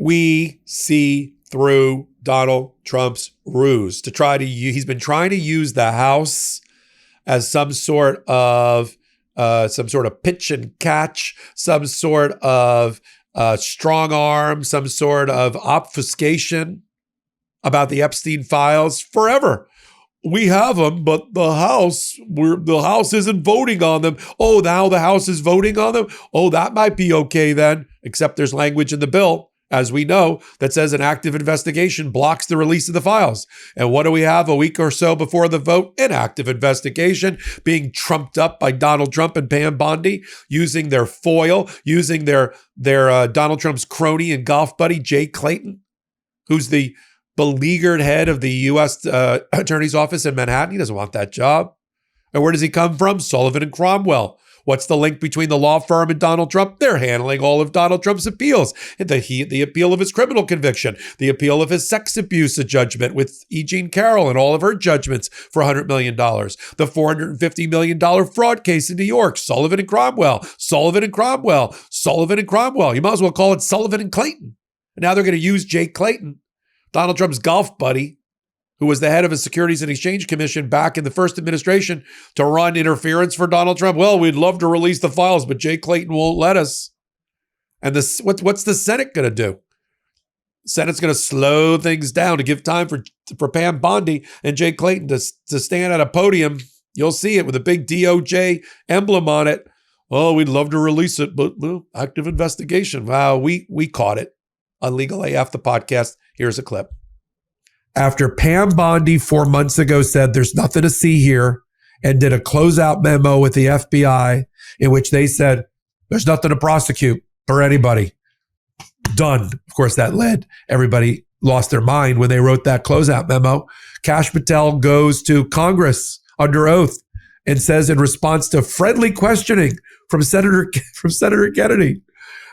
we see through Donald Trump's ruse to try to he's been trying to use the House as some sort of pitch and catch, some sort of strong arm, some sort of obfuscation about the Epstein files forever. We have them, but the House isn't voting on them. Oh, now the House is voting on them? Oh, that might be okay then, except there's language in the bill, as we know, that says an active investigation blocks the release of the files. And what do we have a week or so before the vote? An active investigation being trumped up by Donald Trump and Pam Bondi, using their foil, using their Donald Trump's crony and golf buddy, Jay Clayton, who's the beleaguered head of the U.S. Attorney's Office in Manhattan. He doesn't want that job. And where does he come from? Sullivan and Cromwell. What's the link between the law firm and Donald Trump? They're handling all of Donald Trump's appeals. The appeal of his criminal conviction, the appeal of his sex abuse judgment with E. Jean Carroll and all of her judgments for $100 million. The $450 million fraud case in New York, Sullivan and Cromwell, Sullivan and Cromwell, Sullivan and Cromwell. You might as well call it Sullivan and Clayton. And now they're going to use Jay Clayton, Donald Trump's golf buddy, who was the head of the Securities and Exchange Commission back in the first administration, to run interference for Donald Trump. Well, we'd love to release the files, but Jay Clayton won't let us. And what's the Senate going to do? The Senate's going to slow things down to give time for Pam Bondi and Jay Clayton to stand at a podium. You'll see it with a big DOJ emblem on it. Oh, we'd love to release it, but active investigation. Wow, we caught it on Legal AF, the podcast. Here's a clip. After Pam Bondi 4 months ago said there's nothing to see here and did a closeout memo with the FBI in which they said there's nothing to prosecute for anybody. Done. Of course, that led everybody lost their mind when they wrote that closeout memo. Kash Patel goes to Congress under oath and says in response to friendly questioning from Senator Kennedy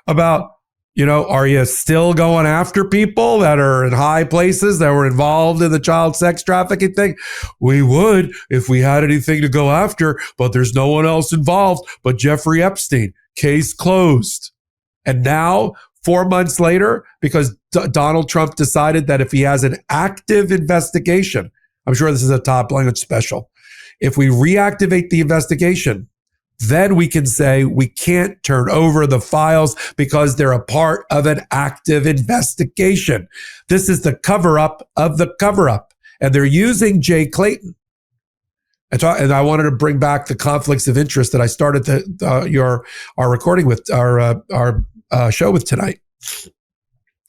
about, are you still going after people that are in high places that were involved in the child sex trafficking thing? We would if we had anything to go after, but there's no one else involved but Jeffrey Epstein. Case closed. And now, 4 months later, because Donald Trump decided that if he has an active investigation, I'm sure this is a top language special, if we reactivate the investigation, then we can say we can't turn over the files because they're a part of an active investigation. This is the cover-up of the cover-up. And they're using Jay Clayton. And I wanted to bring back the conflicts of interest that I started our recording with, our show with tonight.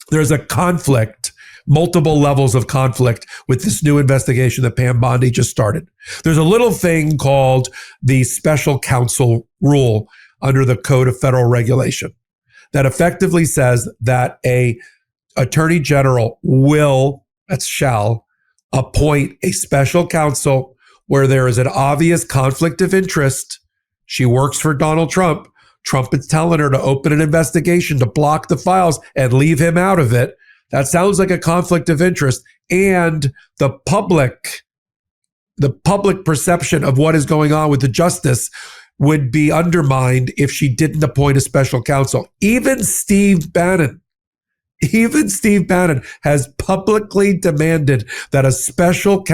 There's a conflict, multiple levels of conflict with this new investigation that Pam Bondi just started. There's a little thing called the special counsel rule under the Code of Federal Regulation that effectively says that a attorney general shall appoint a special counsel where there is an obvious conflict of interest. She works for Donald Trump. Trump is telling her to open an investigation to block the files and leave him out of it. That sounds like a conflict of interest, and the public perception of what is going on with the justice would be undermined if she didn't appoint a special counsel. Even Steve Bannon has publicly demanded that a special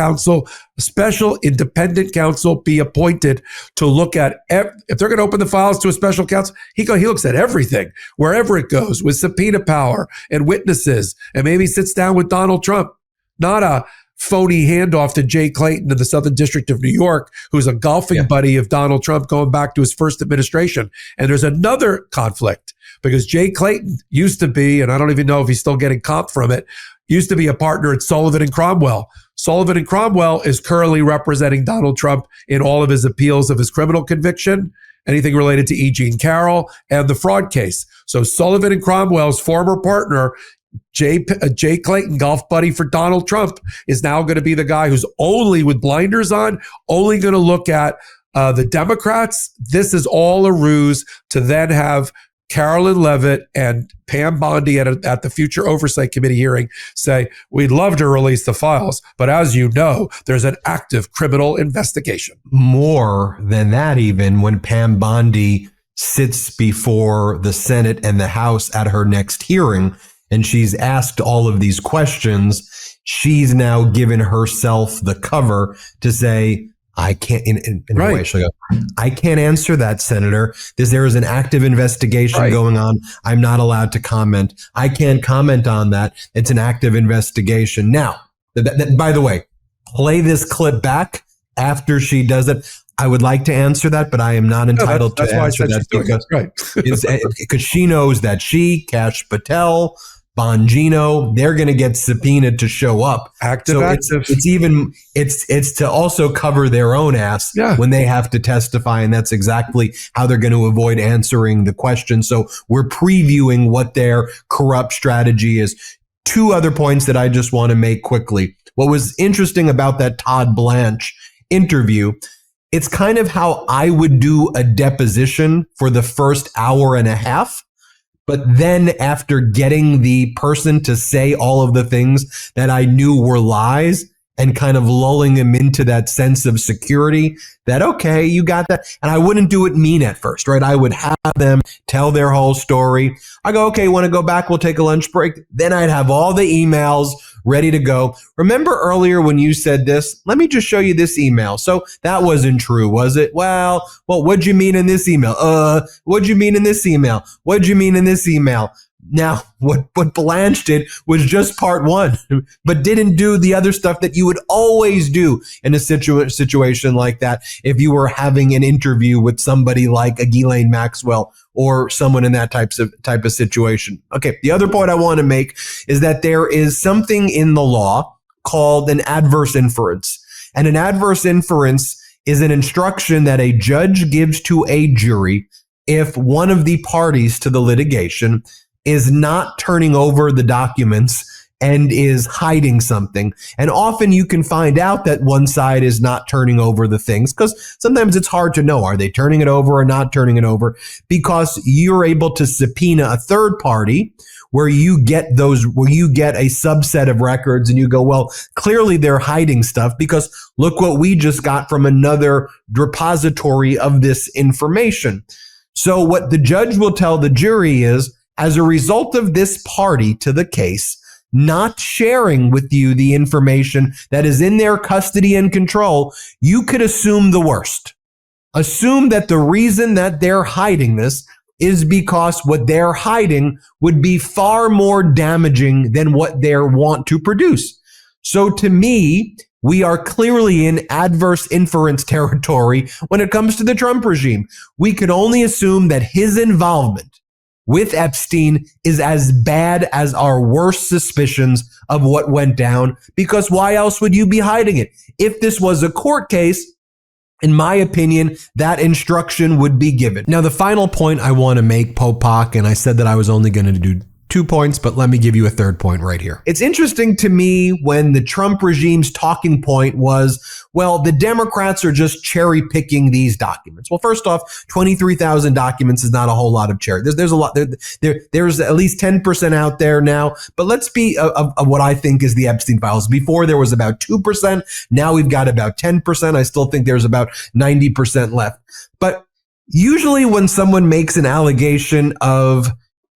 independent counsel be appointed to look at, if they're going to open the files to a special counsel, he looks at everything, wherever it goes, with subpoena power and witnesses, and maybe sits down with Donald Trump, not a phony handoff to Jay Clayton in the Southern District of New York, who's a golfing buddy of Donald Trump going back to his first administration. And there's another conflict, because Jay Clayton used to be, and I don't even know if he's still getting comp from it, used to be a partner at Sullivan and Cromwell. Sullivan and Cromwell is currently representing Donald Trump in all of his appeals of his criminal conviction, anything related to E. Jean Carroll, and the fraud case. So Sullivan and Cromwell's former partner, Jay Clayton, golf buddy for Donald Trump, is now going to be the guy who's only, with blinders on, only going to look at the Democrats. This is all a ruse to then have Carolyn Leavitt and Pam Bondi at the Future Oversight Committee hearing say, we'd love to release the files, but as you know, there's an active criminal investigation. More than that, even when Pam Bondi sits before the Senate and the House at her next hearing and she's asked all of these questions, she's now given herself the cover to say, I can't, in a way, she'll go, I can't answer that, Senator. There is an active investigation going on. I'm not allowed to comment. I can't comment on that. It's an active investigation. Now, by the way, play this clip back after she does it. I would like to answer that, but I am not entitled to answer that because she knows that she, Kash Patel, Bongino, they're going to get subpoenaed to show up. Active. It's to also cover their own ass when they have to testify, and that's exactly how they're going to avoid answering the question. So we're previewing what their corrupt strategy is. Two other points that I just want to make quickly. What was interesting about that Todd Blanche interview, it's kind of how I would do a deposition for the first hour and a half. But then after getting the person to say all of the things that I knew were lies and kind of lulling them into that sense of security that, okay, you got that. And I wouldn't do it mean at first, right? I would have them tell their whole story. I go, okay, want to go back? We'll take a lunch break. Then I'd have all the emails ready to go. Remember earlier when you said this? Let me just show you this email. So that wasn't true, was it? Well, what'd you mean in this email? What'd you mean in this email? What'd you mean in this email? Now, what Blanche did was just part one, but didn't do the other stuff that you would always do in a situation like that if you were having an interview with somebody like a Ghislaine Maxwell or someone in that type of situation. Okay, the other point I want to make is that there is something in the law called an adverse inference. And an adverse inference is an instruction that a judge gives to a jury if one of the parties to the litigation is not turning over the documents and is hiding something. And often you can find out that one side is not turning over the things because sometimes it's hard to know, are they turning it over or not turning it over? Because you're able to subpoena a third party where you get a subset of records and you go, well, clearly they're hiding stuff because look what we just got from another repository of this information. So what the judge will tell the jury is, as a result of this party to the case not sharing with you the information that is in their custody and control, you could assume the worst. Assume that the reason that they're hiding this is because what they're hiding would be far more damaging than what they want to produce. So to me, we are clearly in adverse inference territory when it comes to the Trump regime. We could only assume that his involvement with Epstein is as bad as our worst suspicions of what went down, because why else would you be hiding it? If this was a court case, in my opinion, that instruction would be given. Now, the final point I want to make, Popok, and I said that I was only going to do 2 points, but let me give you a third point right here. It's interesting to me when the Trump regime's talking point was, well, the Democrats are just cherry picking these documents. Well, first off, 23,000 documents is not a whole lot of cherry. There's a lot there's at least 10% out there now, but let's be of what I think is the Epstein Files. Before there was about 2%. Now we've got about 10%. I still think there's about 90% left. But usually when someone makes an allegation of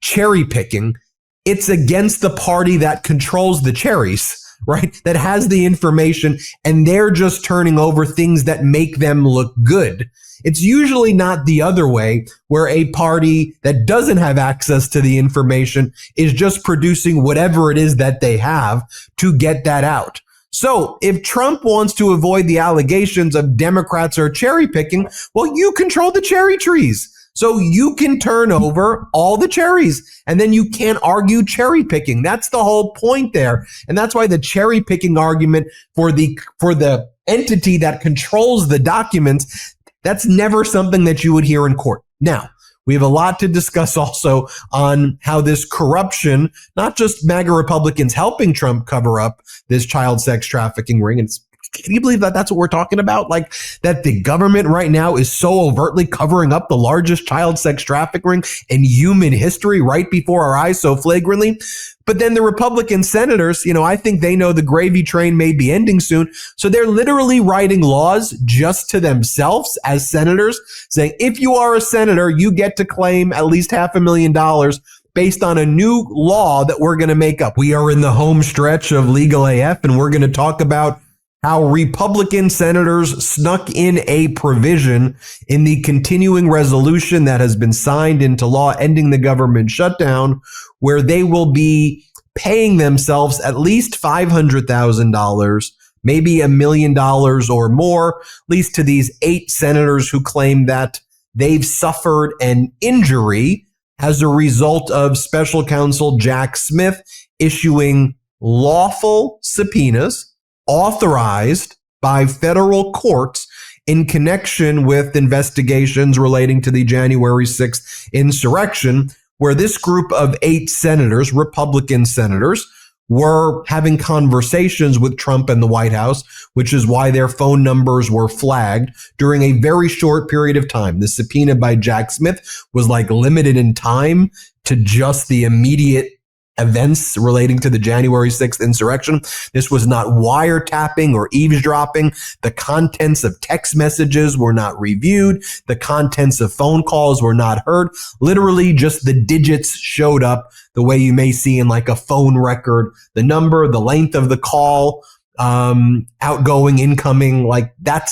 cherry picking, it's against the party that controls the cherries, right? That has the information, and they're just turning over things that make them look good. It's usually not the other way, where a party that doesn't have access to the information is just producing whatever it is that they have to get that out. So if Trump wants to avoid the allegations of Democrats are cherry picking, well, you control the cherry trees. So you can turn over all the cherries, and then you can't argue cherry picking. That's the whole point there. And that's why the cherry picking argument for the entity that controls the documents, that's never something that you would hear in court. Now, we have a lot to discuss also on how this corruption, not just MAGA Republicans helping Trump cover up this child sex trafficking ring, and can you believe that that's what we're talking about? Like that the government right now is so overtly covering up the largest child sex trafficking ring in human history right before our eyes so flagrantly. But then the Republican senators, I think they know the gravy train may be ending soon. So they're literally writing laws just to themselves as senators, saying, if you are a senator, you get to claim at least $500,000 based on a new law that we're going to make up. We are in the home stretch of Legal AF, and we're going to talk about how Republican senators snuck in a provision in the continuing resolution that has been signed into law ending the government shutdown, where they will be paying themselves at least $500,000, maybe $1 million or more, at least to these 8 senators who claim that they've suffered an injury as a result of special counsel Jack Smith issuing lawful subpoenas authorized by federal courts in connection with investigations relating to the January 6th insurrection, where this group of 8 senators, Republican senators, were having conversations with Trump and the White House, which is why their phone numbers were flagged during a very short period of time. The subpoena by Jack Smith was like limited in time to just the immediate events relating to the January 6th insurrection. This was not wiretapping or eavesdropping. The contents of text messages were not reviewed. The contents of phone calls were not heard. Literally just the digits showed up the way you may see in like a phone record, the number, the length of the call, outgoing, incoming, like that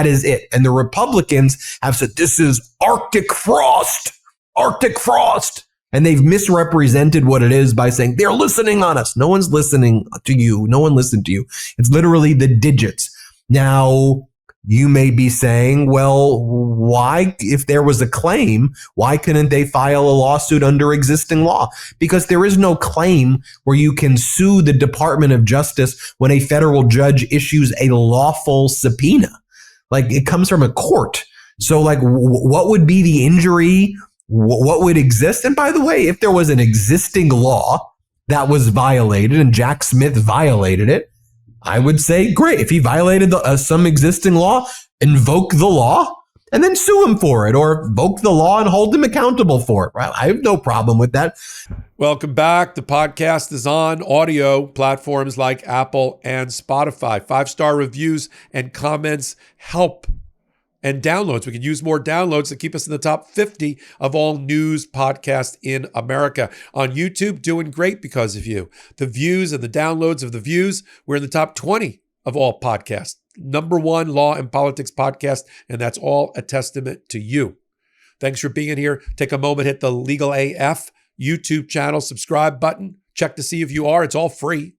is it. And the Republicans have said, this is Arctic frost. And they've misrepresented what it is by saying they're listening on us. No one's listening to you. No one listened to you. It's literally the digits. Now, you may be saying, well, why, if there was a claim, why couldn't they file a lawsuit under existing law? Because there is no claim where you can sue the Department of Justice when a federal judge issues a lawful subpoena. Like, it comes from a court. So, like, what would be the injury? What would exist? And by the way, if there was an existing law that was violated and Jack Smith violated it, I would say, great. If he violated some existing law, invoke the law and then sue him for it, or invoke the law and hold him accountable for it. Right? I have no problem with that. Welcome back. The podcast is on audio platforms like Apple and Spotify. 5-star reviews and comments help. And downloads. We can use more downloads to keep us in the top 50 of all news podcasts in America. On YouTube, doing great because of you. The views and the downloads of the views, we're in the top 20 of all podcasts. #1 law and politics podcast, and that's all a testament to you. Thanks for being here. Take a moment, hit the Legal AF YouTube channel subscribe button. Check to see if you are. It's all free.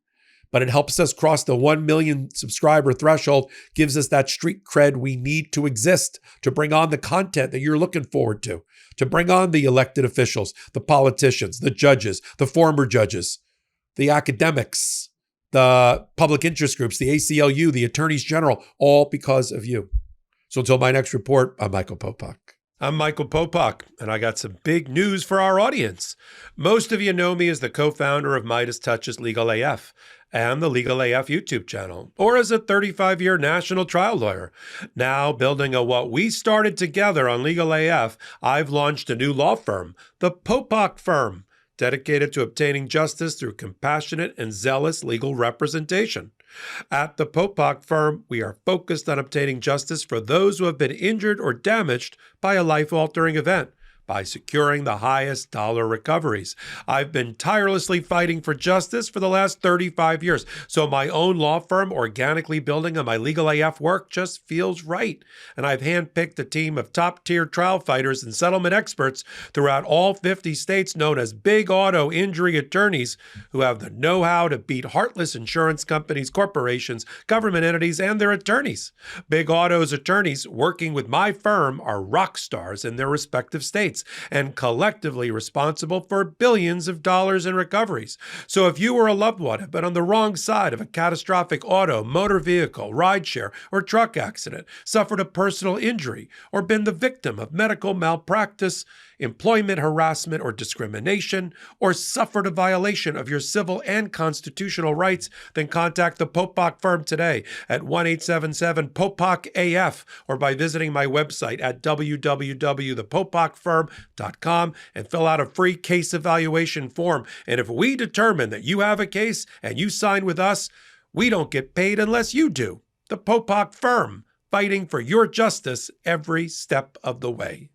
But it helps us cross the 1 million subscriber threshold, gives us that street cred we need to exist, to bring on the content that you're looking forward to bring on the elected officials, the politicians, the judges, the former judges, the academics, the public interest groups, the ACLU, the attorneys general, all because of you. So until my next report, I'm Michael Popok. I'm Michael Popok, and I got some big news for our audience. Most of you know me as the co-founder of Midas Touch's Legal AF and the Legal AF YouTube channel, or as a 35-year national trial lawyer. Now, building on what we started together on Legal AF, I've launched a new law firm, the Popok Firm, dedicated to obtaining justice through compassionate and zealous legal representation. At the Popok Firm, we are focused on obtaining justice for those who have been injured or damaged by a life-altering event, by securing the highest dollar recoveries. I've been tirelessly fighting for justice for the last 35 years, so my own law firm organically building on my Legal AF work just feels right. And I've handpicked a team of top-tier trial fighters and settlement experts throughout all 50 states known as big auto injury attorneys who have the know-how to beat heartless insurance companies, corporations, government entities, and their attorneys. Big Auto's attorneys working with my firm are rock stars in their respective states and collectively responsible for billions of dollars in recoveries. So if you or a loved one have been on the wrong side of a catastrophic auto, motor vehicle, rideshare, or truck accident, suffered a personal injury, or been the victim of medical malpractice, employment harassment or discrimination, or suffered a violation of your civil and constitutional rights, then contact the Popok Firm today at 1-877-POPOK-AF or by visiting my website at www.thepopokfirm.com and fill out a free case evaluation form. And if we determine that you have a case and you sign with us, we don't get paid unless you do. The Popok Firm, fighting for your justice every step of the way.